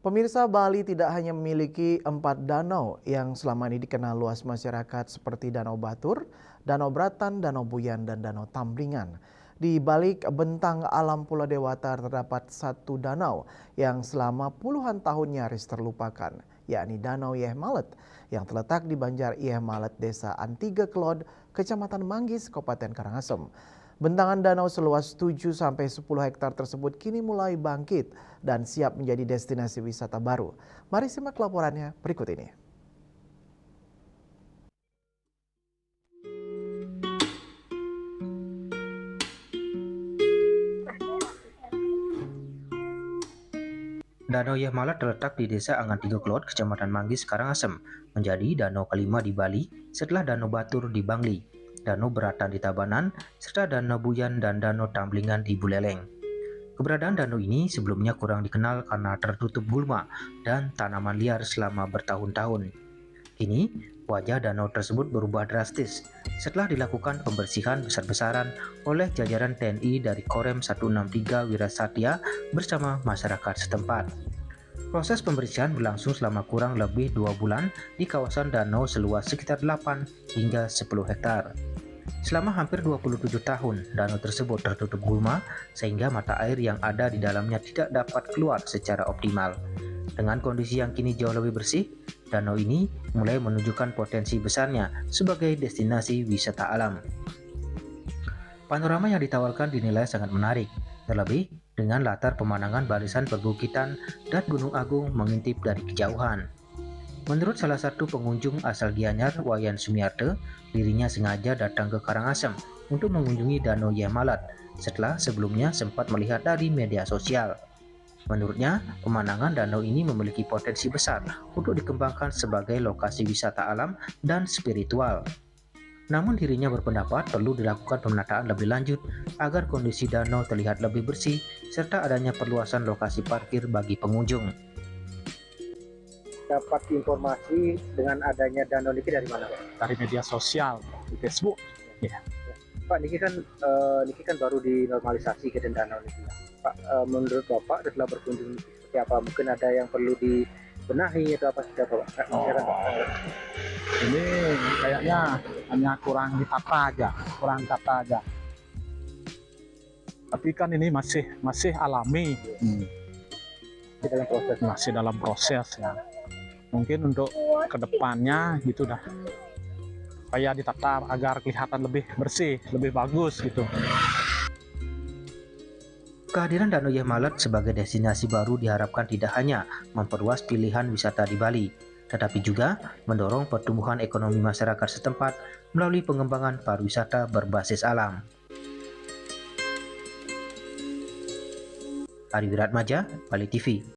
Pemirsa, Bali tidak hanya memiliki 4 danau yang selama ini dikenal luas masyarakat seperti Danau Batur, Danau Bratan, Danau Buyan, dan Danau Tamblingan. Di balik bentang alam Pulau Dewata terdapat satu danau yang selama puluhan tahun nyaris terlupakan, yakni Danau Yeh Malet yang terletak di Banjar Yeh Malet, Desa Antiga Kelod, Kecamatan Manggis, Kabupaten Karangasem. Bentangan danau seluas 7-10 hektar tersebut kini mulai bangkit dan siap menjadi destinasi wisata baru. Mari simak laporannya berikut ini. Danau Yeh Malet terletak di Desa Angantiga Kelod, Kecamatan Manggis, Karangasem, menjadi danau kelima di Bali setelah Danau Batur di Bangli, Danau Bratan di Tabanan, serta Danau Buyan dan Danau Tamblingan di Buleleng. Keberadaan danau ini sebelumnya kurang dikenal karena tertutup gulma dan tanaman liar selama bertahun-tahun. Kini, wajah danau tersebut berubah drastis setelah dilakukan pembersihan besar-besaran oleh jajaran TNI dari Korem 163 Wirasatya bersama masyarakat setempat. Proses pembersihan berlangsung selama kurang lebih 2 bulan di kawasan danau seluas sekitar 8 hingga 10 hektar. Selama hampir 27 tahun, danau tersebut tertutup gulma sehingga mata air yang ada di dalamnya tidak dapat keluar secara optimal. Dengan kondisi yang kini jauh lebih bersih, danau ini mulai menunjukkan potensi besarnya sebagai destinasi wisata alam. Panorama yang ditawarkan dinilai sangat menarik, terlebih dengan latar pemandangan barisan perbukitan dan Gunung Agung mengintip dari kejauhan. Menurut salah satu pengunjung asal Gianyar, Wayan Sumiarte, dirinya sengaja datang ke Karangasem untuk mengunjungi Danau Yeh Malet setelah sebelumnya sempat melihat dari media sosial. Menurutnya, pemandangan danau ini memiliki potensi besar untuk dikembangkan sebagai lokasi wisata alam dan spiritual. Namun dirinya berpendapat perlu dilakukan pemenataan lebih lanjut agar kondisi danau terlihat lebih bersih serta adanya perluasan lokasi parkir bagi pengunjung. Dapat informasi dengan adanya danau niki dari mana, Pak? Dari media sosial di Facebook. Ya. Pak, niki kan baru dinormalisasi ke danau niki. Pak, menurut Bapak setelah berkunjung seperti apa? Mungkin ada yang perlu dibenahi atau apa sudah Pak? Ini kayaknya hanya kurang ditata aja. Tapi kan ini masih alami. Masih dalam proses ya. Mungkin untuk kedepannya gitu dah, supaya ditata agar kelihatan lebih bersih, lebih bagus gitu. Kehadiran Danau Yeh Malet sebagai destinasi baru diharapkan tidak hanya memperluas pilihan wisata di Bali, tetapi juga mendorong pertumbuhan ekonomi masyarakat setempat melalui pengembangan pariwisata berbasis alam. Ari Wiratmaja, Bali TV.